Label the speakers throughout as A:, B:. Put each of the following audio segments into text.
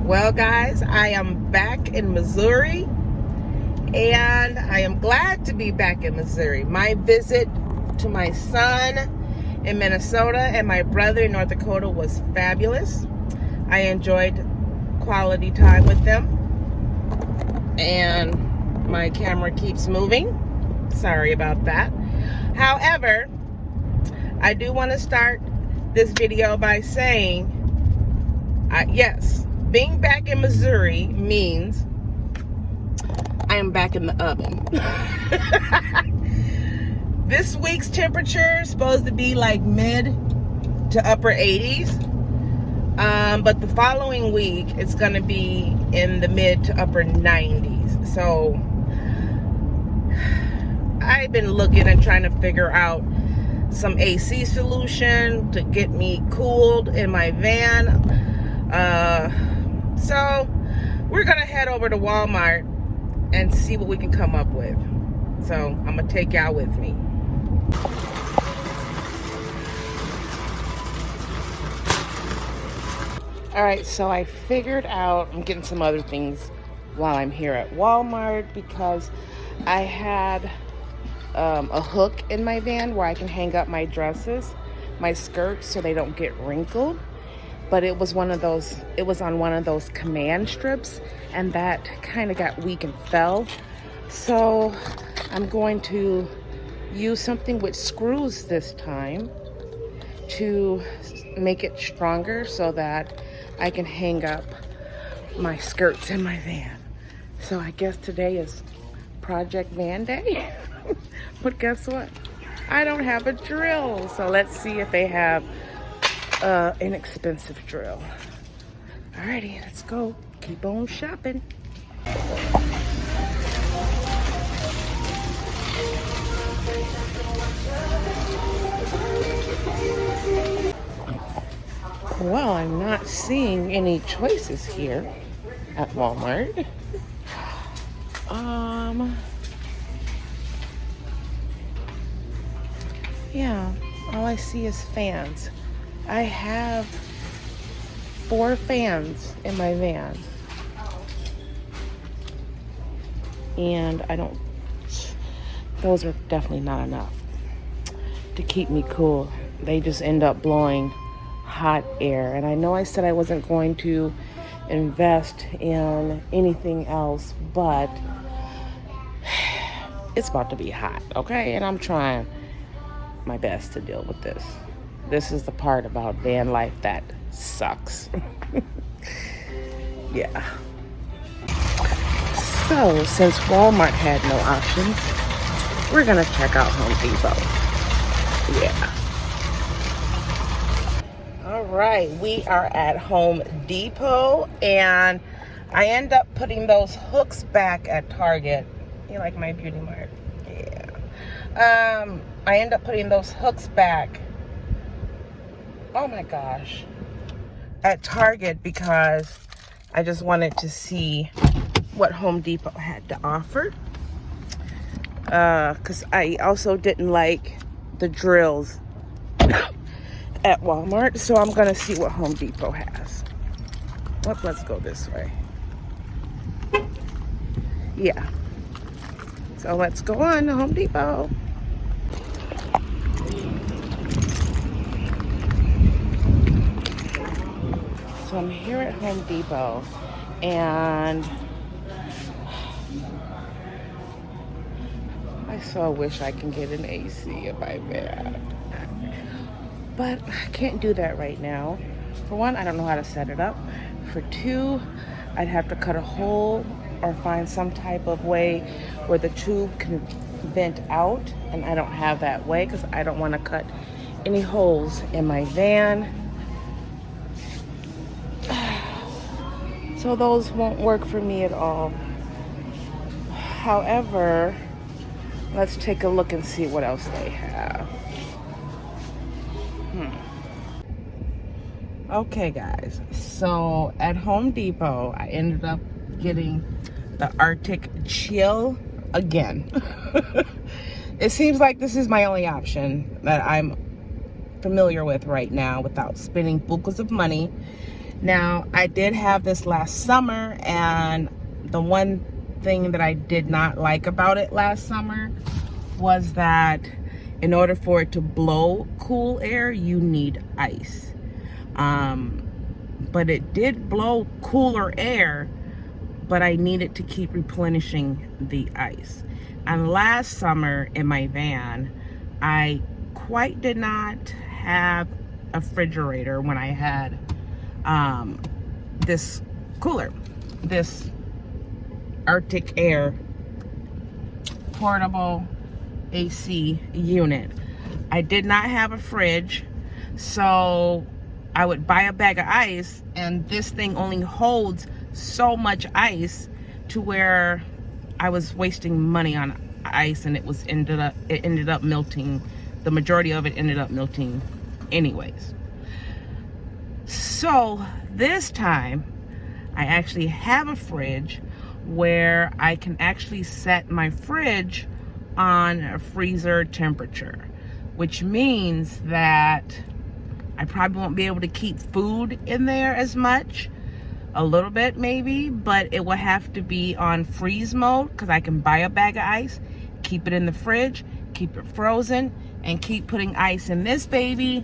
A: Well, guys, I am back in Missouri, and I am glad to be back in Missouri. My visit to my son in Minnesota and my brother in North Dakota was fabulous. I enjoyed quality time with them, and my camera keeps moving. Sorry about that. However, I do want to start this video by saying, yes, being back in Missouri means I am back in the oven. This week's temperature is supposed to be like mid to upper 80s. But the following week, it's going to be in the mid to upper 90s. So I've been looking and trying to figure out some AC solution to get me cooled in my van. So we're going to head over to Walmart and see what we can come up with. So I'm going to take y'all with me. All right, so I figured out, I'm getting some other things while I'm here at Walmart because I had a hook in my van where I can hang up my dresses, my skirts, so they don't get wrinkled. But it was it was on one of those command strips, and that kind of got weak and fell. So I'm going to use something with screws this time to make it stronger so that I can hang up my skirts in my van. So I guess today is Project Van Day. But guess what? I don't have a drill. So let's see if they have an inexpensive drill. Alrighty, let's go. Keep on shopping. Well, I'm not seeing any choices here at Walmart. Yeah, all I see is fans. I have 4 fans in my van. And those are definitely not enough to keep me cool. They just end up blowing hot air. And I know I said I wasn't going to invest in anything else, but it's about to be hot, okay? And I'm trying my best to deal with this. This is the part about van life that sucks. Yeah. So, since Walmart had no options, we're gonna check out Home Depot. Yeah. All right, we are at Home Depot, and I end up putting those hooks back at Target. You like my beauty mart? Yeah. I end up putting those hooks back, oh my gosh, at Target because I just wanted to see what Home Depot had to offer. Because I also didn't like the drills at Walmart, so I'm gonna see what Home Depot has. Well, let's go this way. Yeah. So let's go on to Home Depot. So I'm here at Home Depot, and I so wish I can get an AC in my van. But I can't do that right now. For one, I don't know how to set it up. For two, I'd have to cut a hole or find some type of way where the tube can vent out, and I don't have that way because I don't want to cut any holes in my van. So those won't work for me at all. However, let's take a look and see what else they have. Okay, guys. So at Home Depot, I ended up getting the Arctic Chill again. It seems like this is my only option that I'm familiar with right now without spending bukus of money Now, I did have this last summer, and the one thing that I did not like about it last summer was that in order for it to blow cool air, you need ice. But it did blow cooler air, but I needed to keep replenishing the ice. And last summer in my van, I quite did not have a refrigerator when I had this cooler, this Arctic Air portable AC unit. I did not have a fridge, so I would buy a bag of ice, and this thing only holds so much ice to where I was wasting money on ice, and it ended up melting. The majority of it ended up melting anyways. So this time I actually have a fridge where I can actually set my fridge on a freezer temperature, which means that I probably won't be able to keep food in there as much. A little bit maybe, but it will have to be on freeze mode, because I can buy a bag of ice, keep it in the fridge, keep it frozen, and keep putting ice in this baby,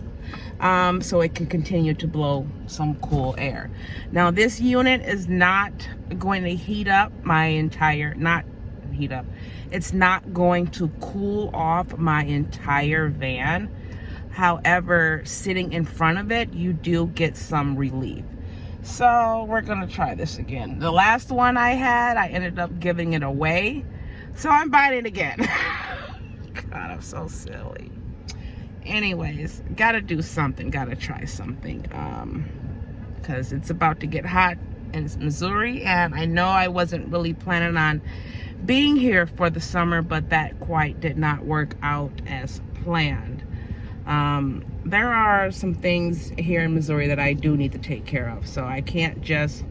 A: so it can continue to blow some cool air. Now, this unit is not going to heat up my entire, it's not going to cool off my entire van. However, sitting in front of it, you do get some relief. So we're gonna try this again. The last one I had, I ended up giving it away, so I'm buying it again. God, I'm so silly. Anyways, gotta do something, gotta try something, because it's about to get hot in Missouri, and I know I wasn't really planning on being here for the summer, but that quite did not work out as planned. There are some things here in Missouri that I do need to take care of, so I can't just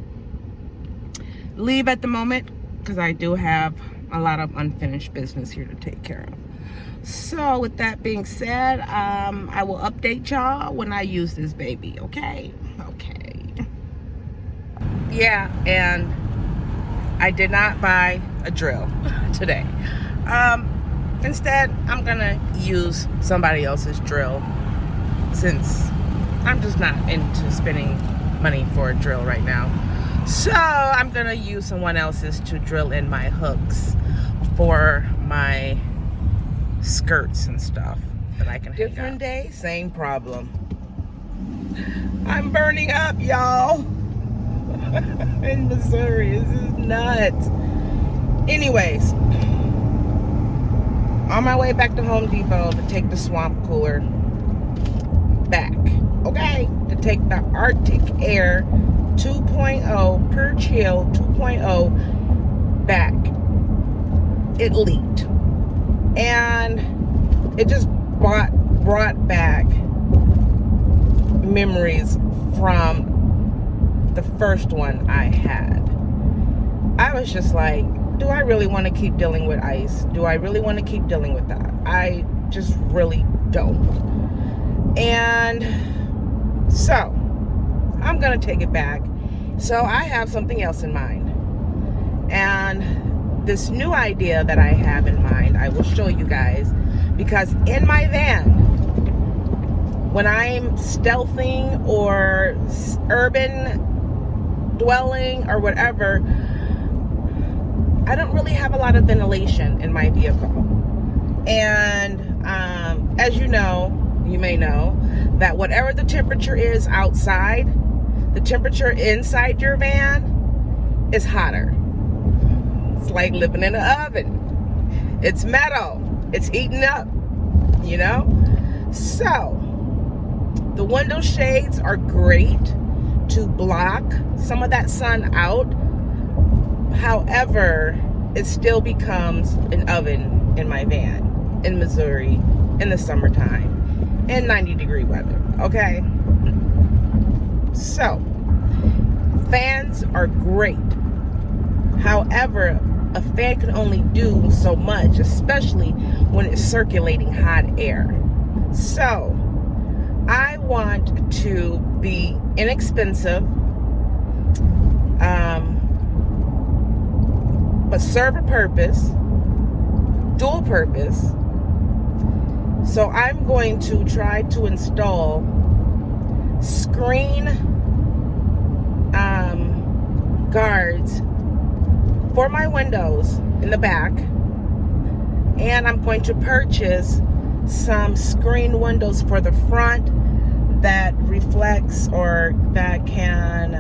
A: leave at the moment, because I do have a lot of unfinished business here to take care of. So with that being said, I will update y'all when I use this baby. Okay. Yeah, and I did not buy a drill today. Instead, I'm gonna use somebody else's drill, since I'm just not into spending money for a drill right now. So I'm gonna use someone else's to drill in my hooks for my skirts and stuff that I can hang up. Different day, same problem. I'm burning up, y'all. In Missouri, this is nuts. Anyways, on my way back to Home Depot to take the swamp cooler back, okay? To take the Arctic Air 2.0 per chill 2.0 back. It leaked, and it just brought back memories from the first one I had. I was just like, do I really want to keep dealing with ice? Do I really want to keep dealing with that? I just really don't. And so I'm gonna take it back. So I have something else in mind, and this new idea that I have in mind, I will show you guys, because in my van, when I'm stealthing or urban dwelling or whatever, I don't really have a lot of ventilation in my vehicle. And as you know, you may know that whatever the temperature is outside, the temperature inside your van is hotter. It's like living in an oven. It's metal. It's heating up, you know? So the window shades are great to block some of that sun out. However, it still becomes an oven in my van in Missouri in the summertime in 90-degree weather, okay? So, fans are great. However, a fan can only do so much, especially when it's circulating hot air. So, I want to be inexpensive but serve a purpose, dual purpose. So I'm going to try to install screen guards for my windows in the back, and I'm going to purchase some screen windows for the front that reflects, or that can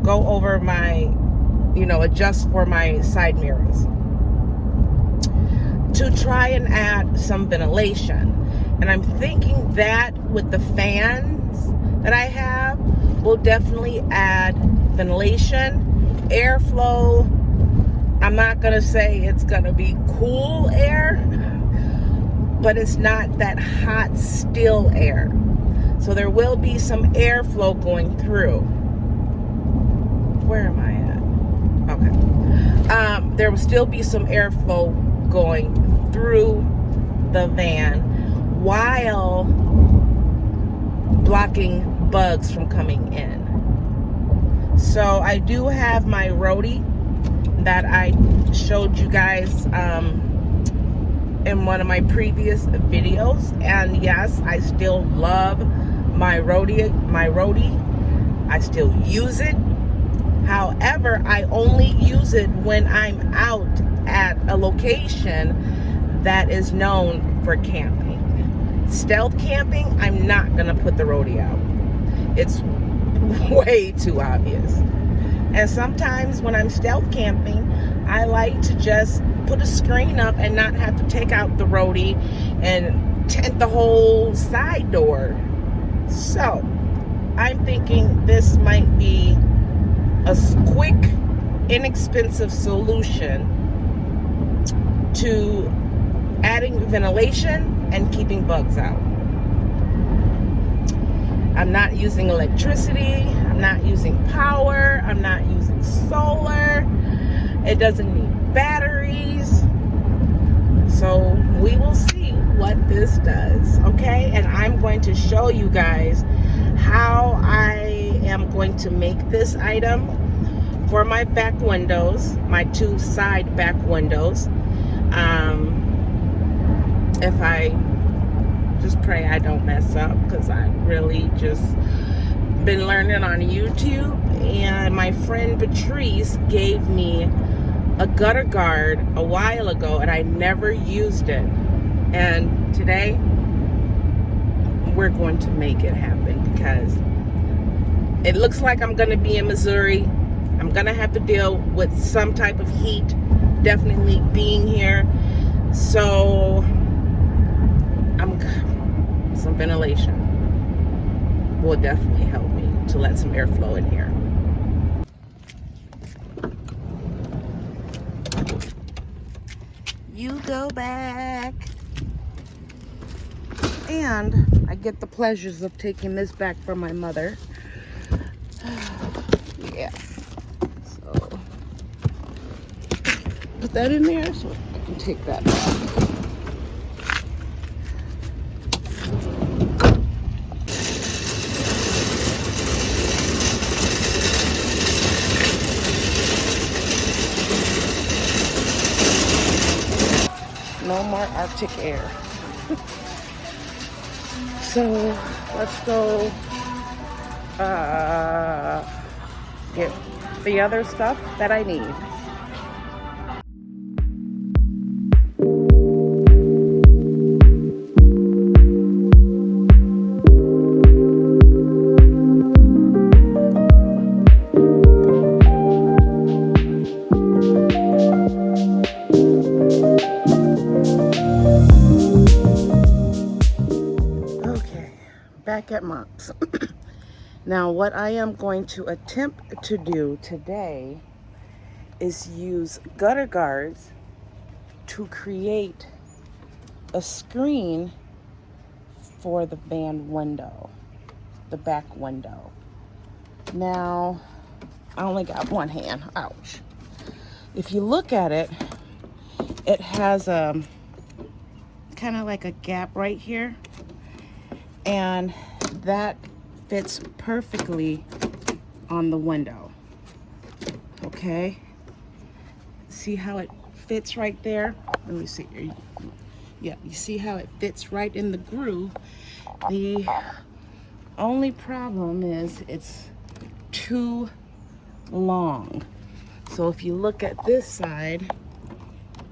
A: go over my, adjust for my side mirrors, to try and add some ventilation. And I'm thinking that with the fans that I have will definitely add ventilation, airflow. I'm not gonna say it's gonna be cool air, but it's not that hot, still air. So there will be some airflow going through. Where am I at? Okay. There will still be some airflow going through the van while blocking bugs from coming in. So I do have my roadie that I showed you guys in one of my previous videos, and yes, I still love my roadie. I still use it. However, I only use it when I'm out at a location that is known for camping. Stealth camping, I'm not gonna put the roadie out. It's way too obvious. And sometimes when I'm stealth camping, I like to just put a screen up and not have to take out the roadie and tent the whole side door. So I'm thinking this might be a quick, inexpensive solution to adding ventilation and keeping bugs out. I'm not using electricity, I'm not using power, I'm not using solar, it doesn't need batteries. So we will see what this does, okay? And I'm going to show you guys how I am going to make this item for my back windows, my two side back windows. If I just pray I don't mess up, because I really just been learning on YouTube, and my friend Patrice gave me a gutter guard a while ago and I never used it, and today we're going to make it happen, because it looks like I'm going to be in Missouri. I'm going to have to deal with some type of heat definitely being here, so some ventilation will definitely help me to let some airflow in here. You go back. And I get the pleasures of taking this back from my mother. Yeah. So put that in there so I can take that back. No more Arctic air. So let's go get the other stuff that I need. Back at Mom's. Now what I am going to attempt to do today is use gutter guards to create a screen for the van window, the back window. Now I only got one hand. Ouch. If you look at it, it has kind of like a gap right here, and that fits perfectly on the window. Okay, see how it fits right there? Let me see. Yeah, you see how it fits right in the groove. The only problem is it's too long. So if you look at this side,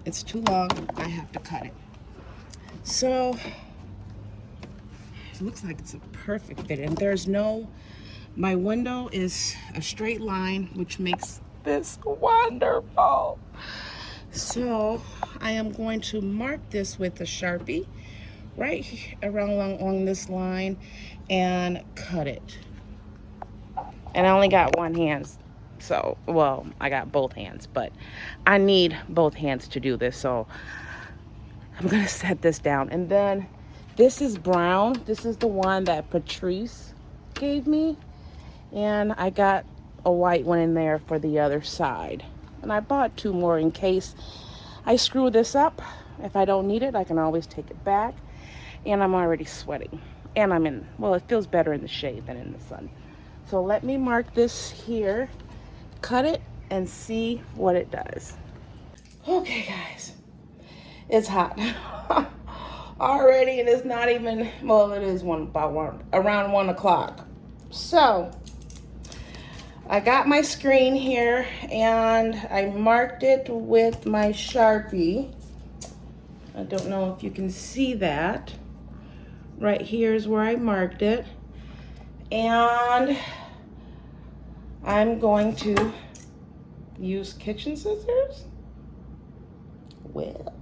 A: it's too long. I have to cut it. So it looks like it's a perfect fit, and my window is a straight line, which makes this wonderful. So I am going to mark this with a Sharpie right around along this line and cut it. And I only got one hand, so, well, I got both hands, but I need both hands to do this, so I'm gonna set this down. And then this is brown. This is the one that Patrice gave me, and I got a white one in there for the other side. And I bought 2 more in case I screw this up. If I don't need it, I can always take it back. And I'm already sweating. And well, it feels better in the shade than in the sun. So let me mark this here, cut it, and see what it does. Okay, guys, it's hot already, and it's not even, well, it is around 1 o'clock. So I got my screen here, and I marked it with my Sharpie. I don't know if you can see that. Right here is where I marked it. And I'm going to use kitchen scissors. Well.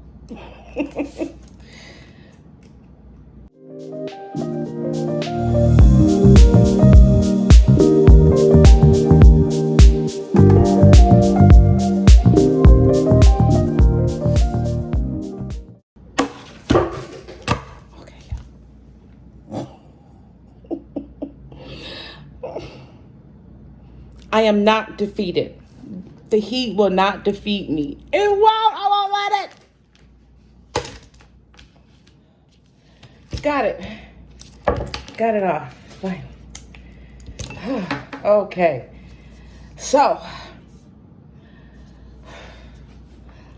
A: I am not defeated. The heat will not defeat me. It won't. I won't let it. Got it. Got it off. Fine. Okay. So,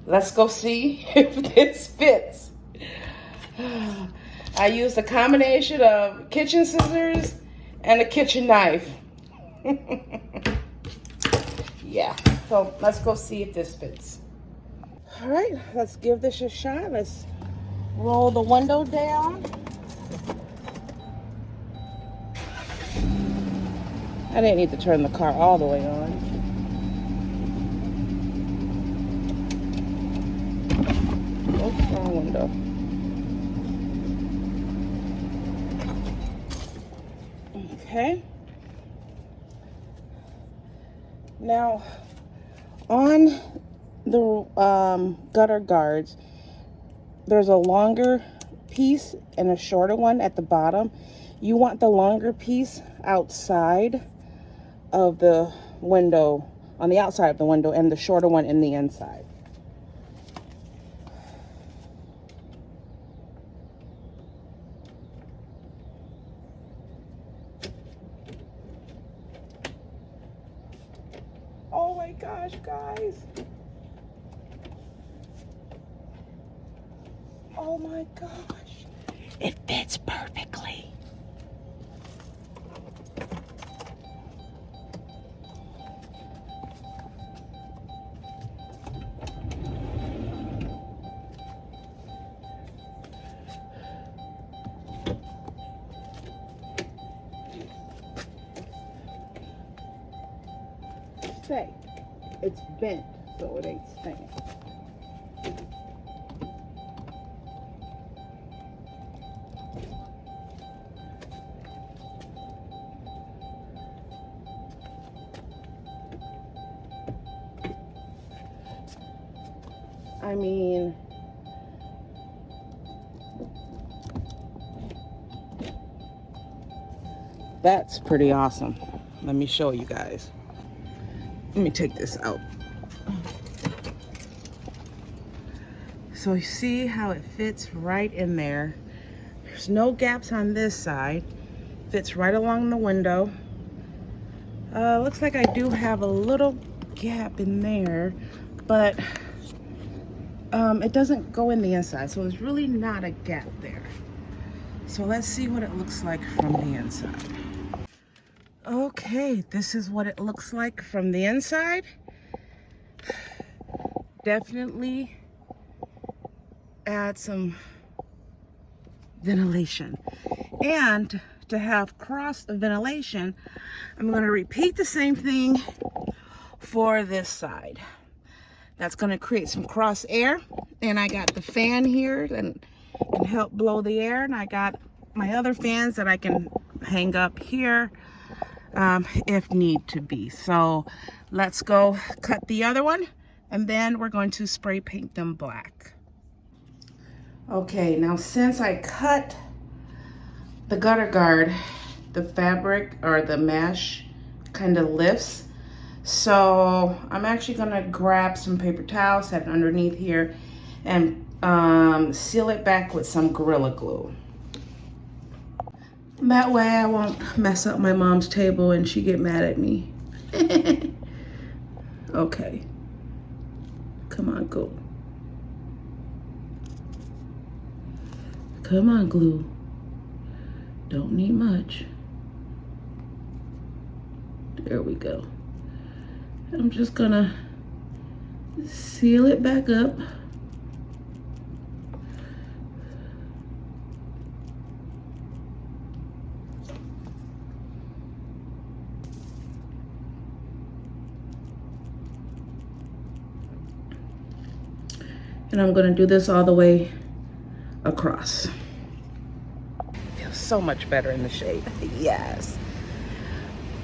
A: let's go see if this fits. I used a combination of kitchen scissors and a kitchen knife. Yeah, so let's go see if this fits. All right, let's give this a shot. Let's roll the window down. I didn't need to turn the car all the way on. Oops, wrong window. Okay. Now, on the gutter guards, there's a longer piece and a shorter one at the bottom. You want the longer piece outside of the window, on the outside of the window, and the shorter one in the inside. Oh my gosh, guys. Oh my gosh. It fits perfectly. Say, it's bent, so it ain't staying. I mean, that's pretty awesome. Let me show you guys. Let me take this out. So you see how it fits right in there. There's no gaps on this side. Fits right along the window. Looks like I do have a little gap in there, but it doesn't go in the inside, so there's really not a gap there. So let's see what it looks like from the inside. Okay, this is what it looks like from the inside. Definitely add some ventilation. And to have cross ventilation, I'm going to repeat the same thing for this side. That's going to create some cross air. And I got the fan here that can help blow the air. And I got my other fans that I can hang up here if need to be. So let's go cut the other one, and then we're going to spray paint them black. Okay, now since I cut the gutter guard, the fabric or the mesh kind of lifts. So I'm actually gonna grab some paper towels, set it underneath here, and seal it back with some Gorilla Glue. That way I won't mess up my mom's table and she get mad at me. Okay. Come on, go. Come on, glue. Don't need much. There we go. I'm just gonna seal it back up. And I'm gonna do this all the way across. Feels so much better in the shade. Yes.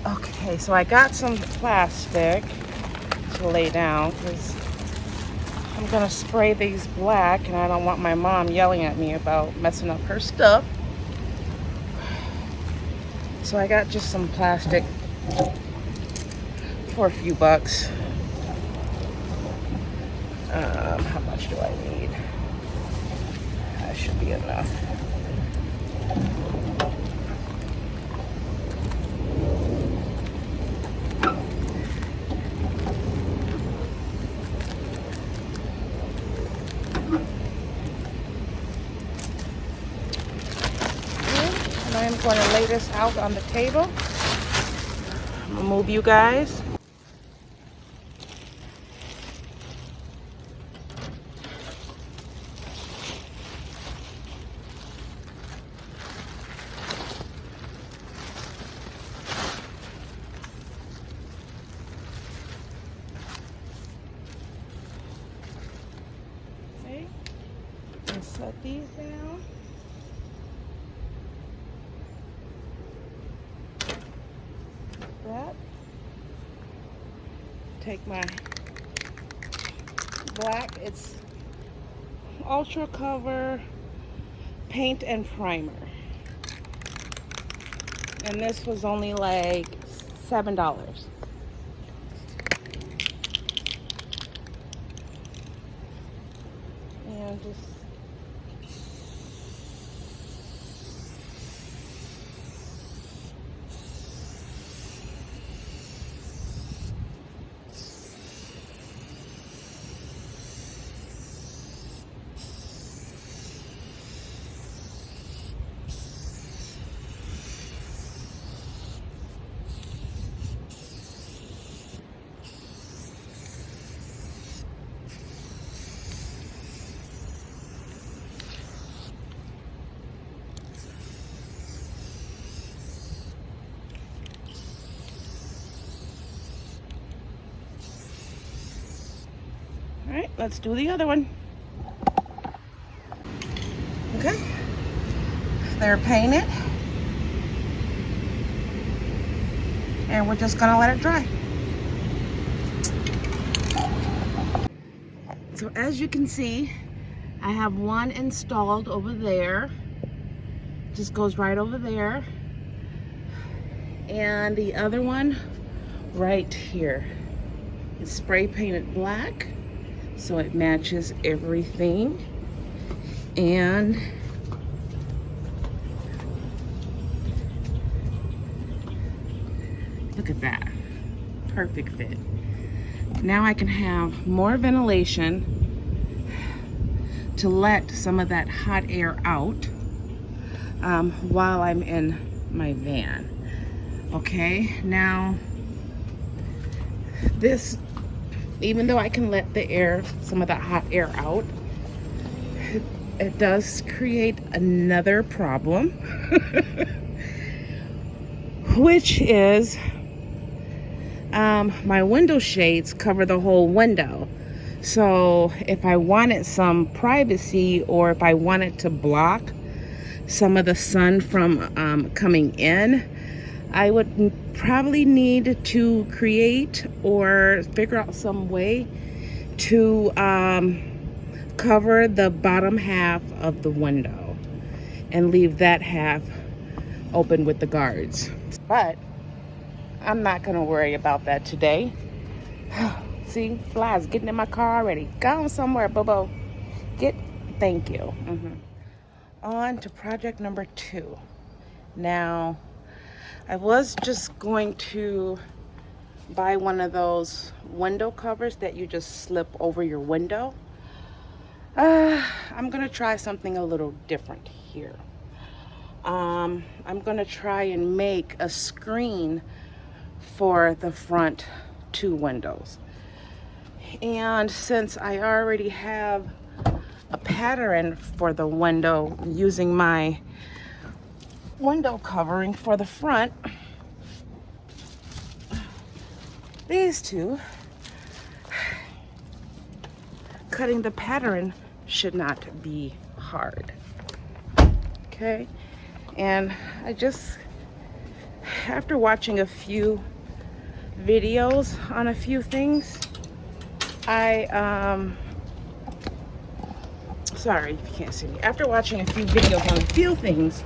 A: Okay, so I got some plastic to lay down because I'm gonna spray these black and I don't want my mom yelling at me about messing up her stuff. So I got just some plastic for a few bucks. How much do I need? That should be enough. And I'm going to lay this out on the table. I'm gonna move you guys. And set these down. That. Take my black, it's Ultra Cover Paint and Primer. And this was only like $7. And just all right, let's do the other one. Okay, they're painted. And we're just gonna let it dry. So as you can see, I have one installed over there. Just goes right over there. And the other one right here. It's spray painted black, so it matches everything. And look at that. perfect fit. Now I can have more ventilation to let some of that hot air out while I'm in my van. Okay, now this, even though I can let the air, some of that hot air out, it does create another problem, which is my window shades cover the whole window. So if I wanted some privacy, or if I wanted to block some of the sun from coming in, I would probably need to create or figure out some way to cover the bottom half of the window and leave that half open with the guards. But I'm not gonna worry about that today. See, flies getting in my car already. Go somewhere, Bobo. Thank you. On to project number 2. Now, I was just going to buy one of those window covers that you just slip over your window. I'm gonna try something a little different here. I'm gonna try and make a screen for the front 2 windows. And since I already have a pattern for the window using my window covering for the front, these 2, cutting the pattern should not be hard. Okay, and I just, after watching a few videos on a few things, sorry if you can't see me. After watching a few videos on a few things,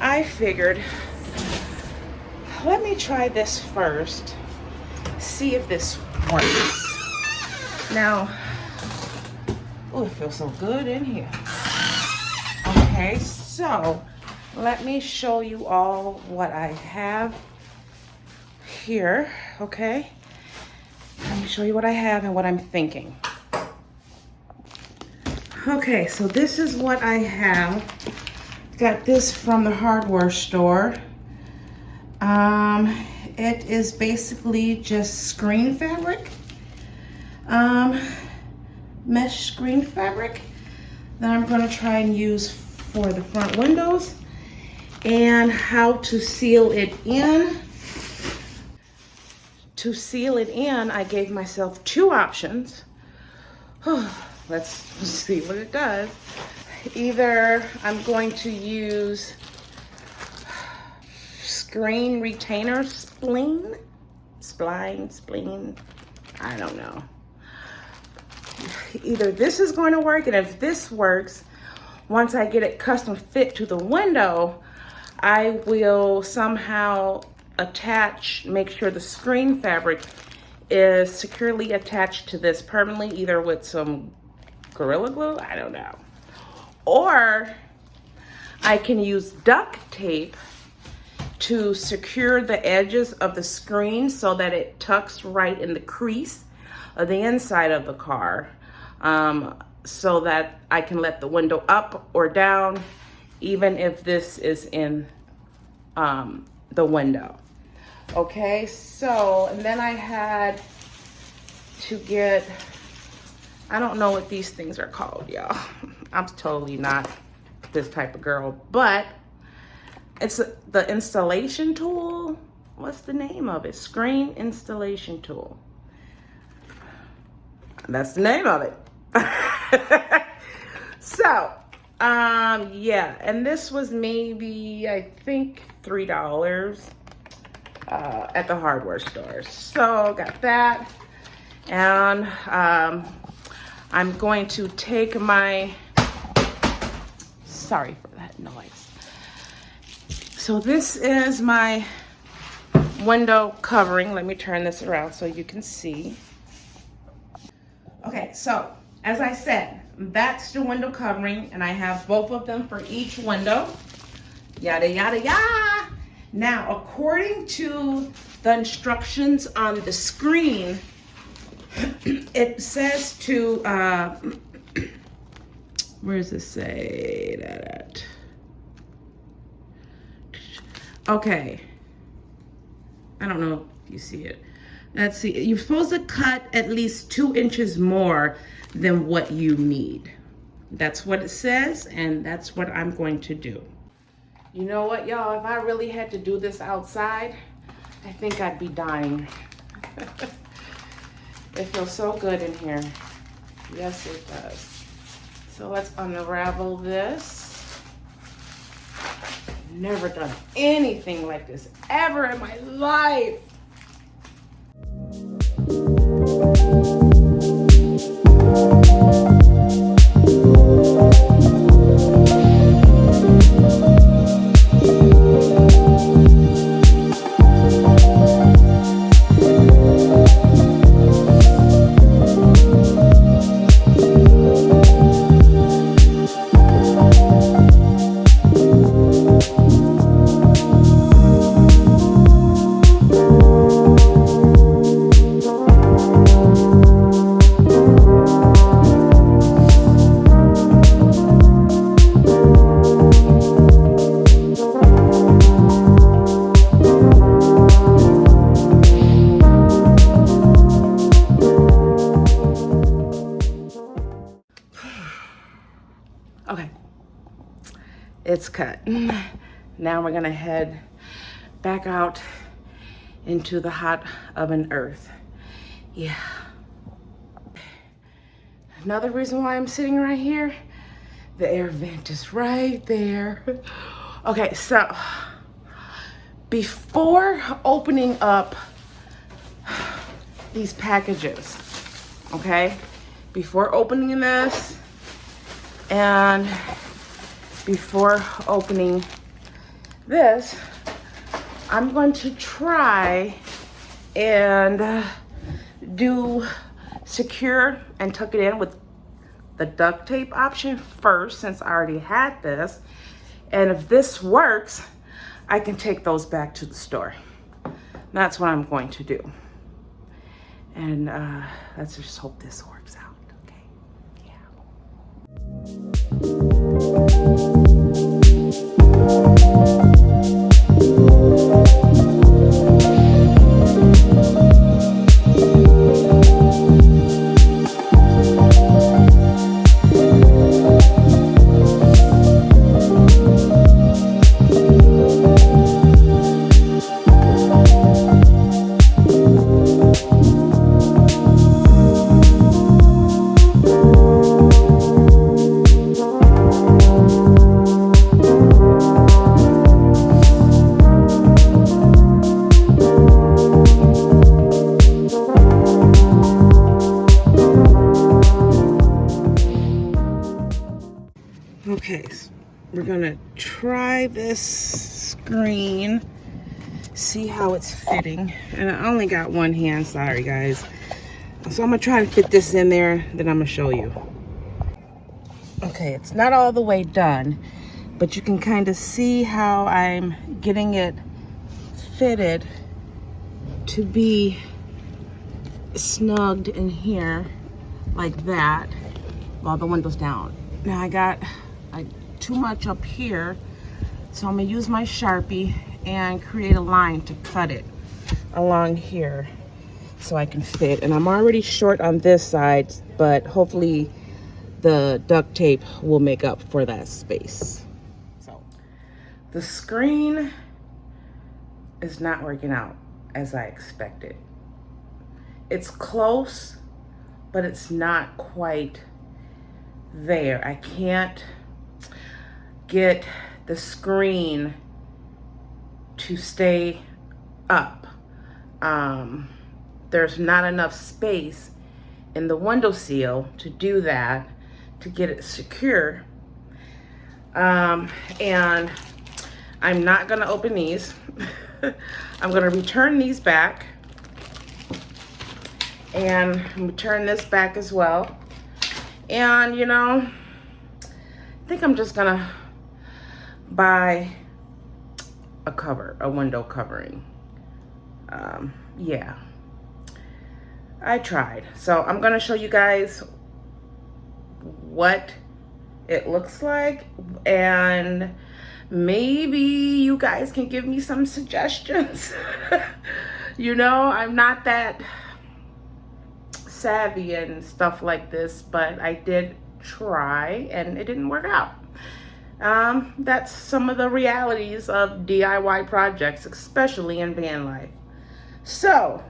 A: I figured, let me try this first, see if this works. Now, oh, it feels so good in here. Okay, so let me show you all what I have here, okay? Let me show you what I have and what I'm thinking. Okay, so this is what I have. Got this from the hardware store. It is basically just screen fabric, mesh screen fabric that I'm going to try and use for the front windows, and how to seal it in. To seal it in, I gave myself 2 options. Let's see what it does. Either I'm going to use screen retainer spleen, I don't know. Either this is going to work, and if this works, once I get it custom fit to the window, I will somehow make sure the screen fabric is securely attached to this permanently, either with some Gorilla Glue, I don't know. Or I can use duct tape to secure the edges of the screen so that it tucks right in the crease of the inside of the car, so that I can let the window up or down, even if this is in the window. Okay, so, and then I had to get, I don't know what these things are called, y'all. I'm totally not this type of girl, but it's the installation tool. What's the name of it? Screen installation tool. That's the name of it. So, yeah, and this was maybe, I think, $3 at the hardware store. So got that, and I'm going to take my, sorry for that noise. So this is my window covering. Let me turn this around so you can see. Okay, so as I said, that's the window covering, and I have both of them for each window. Yada, yada, yada. Now, according to the instructions on the screen, it says to, where does it say that? Okay. I don't know if you see it. Let's see. You're supposed to cut at least 2 inches more than what you need. That's what it says, and that's what I'm going to do. You know what, y'all? If I really had to do this outside, I think I'd be dying. It feels so good in here. Yes, it does. So let's unravel this. Never done anything like this ever in my life. Okay, it's cut. Now we're gonna head back out into the hot oven earth. Yeah. Another reason why I'm sitting right here, the air vent is right there. Okay, so before opening up these packages, okay, before opening this, and before opening this, I'm going to try and do secure and tuck it in with the duct tape option first, since I already had this. And if this works, I can take those back to the store. That's what I'm going to do. And let's just hope this works out, okay? Okay, so we're gonna try this screen, see how it's fitting. And I only got one hand, sorry guys. So I'm gonna try to fit this in there, then I'm gonna show you. Okay, it's not all the way done, but you can kind of see how I'm getting it fitted to be snugged in here like that while the window's down. Now I got too much up here, so I'm gonna use my Sharpie and create a line to cut it along here so I can fit. And I'm already short on this side, but hopefully the duct tape will make up for that space. So the screen is not working out as I expected. It's close, but it's not quite there. I can't get the screen to stay up. There's not enough space in the window seal to do that, to get it secure. And I'm not gonna open these. I'm gonna return these back, and return this back as well. And you know, I think I'm just gonna buy a window covering. Yeah, I tried. So I'm gonna show you guys what it looks like, and maybe you guys can give me some suggestions. You know, I'm not that savvy and stuff like this, but I did try and it didn't work out. That's some of the realities of DIY projects, especially in van life. So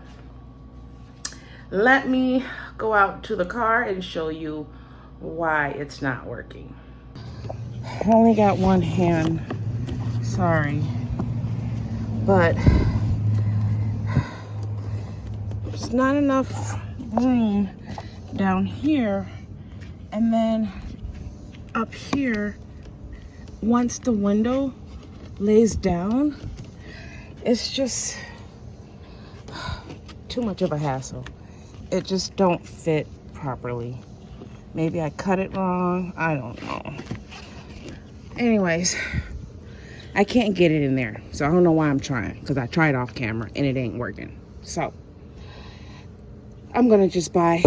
A: let me go out to the car and show you why it's not working. I only got one hand, sorry, but there's not enough room down here, and then up here, once the window lays down, it's just too much of a hassle. It just don't fit properly. Maybe I cut it wrong, I don't know. Anyways, I can't get it in there, so I don't know why I'm trying, because I tried off camera and it ain't working. So I'm gonna just buy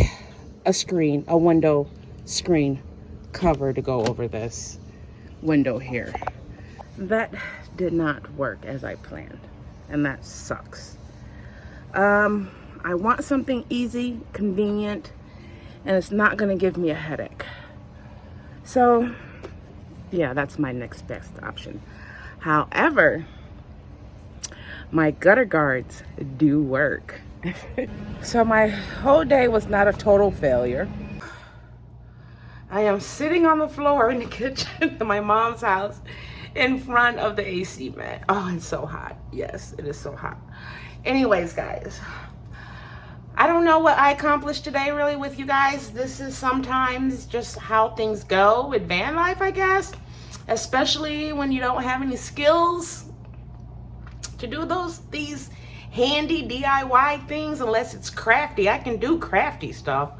A: a window screen cover to go over this window here. That did not work as I planned, and that sucks. I want something easy, convenient, and it's not gonna give me a headache. So yeah, that's my next best option. However, my gutter guards do work. So my whole day was not a total failure. I am sitting on the floor in the kitchen in my mom's house in front of the AC vent. Oh, it's so hot. Yes, it is so hot. Anyways, guys, I don't know what I accomplished today really with you guys. This is sometimes just how things go with van life, I guess. Especially when you don't have any skills to do these handy DIY things, unless it's crafty. I can do crafty stuff,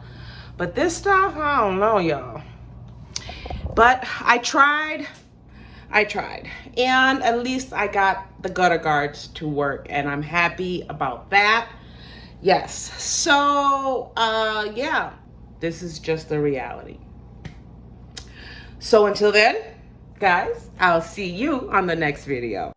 A: but this stuff, I don't know, y'all. But I tried, and at least I got the gutter guards to work, and I'm happy about that. Yes, so yeah, this is just the reality. So until then, guys, I'll see you on the next video.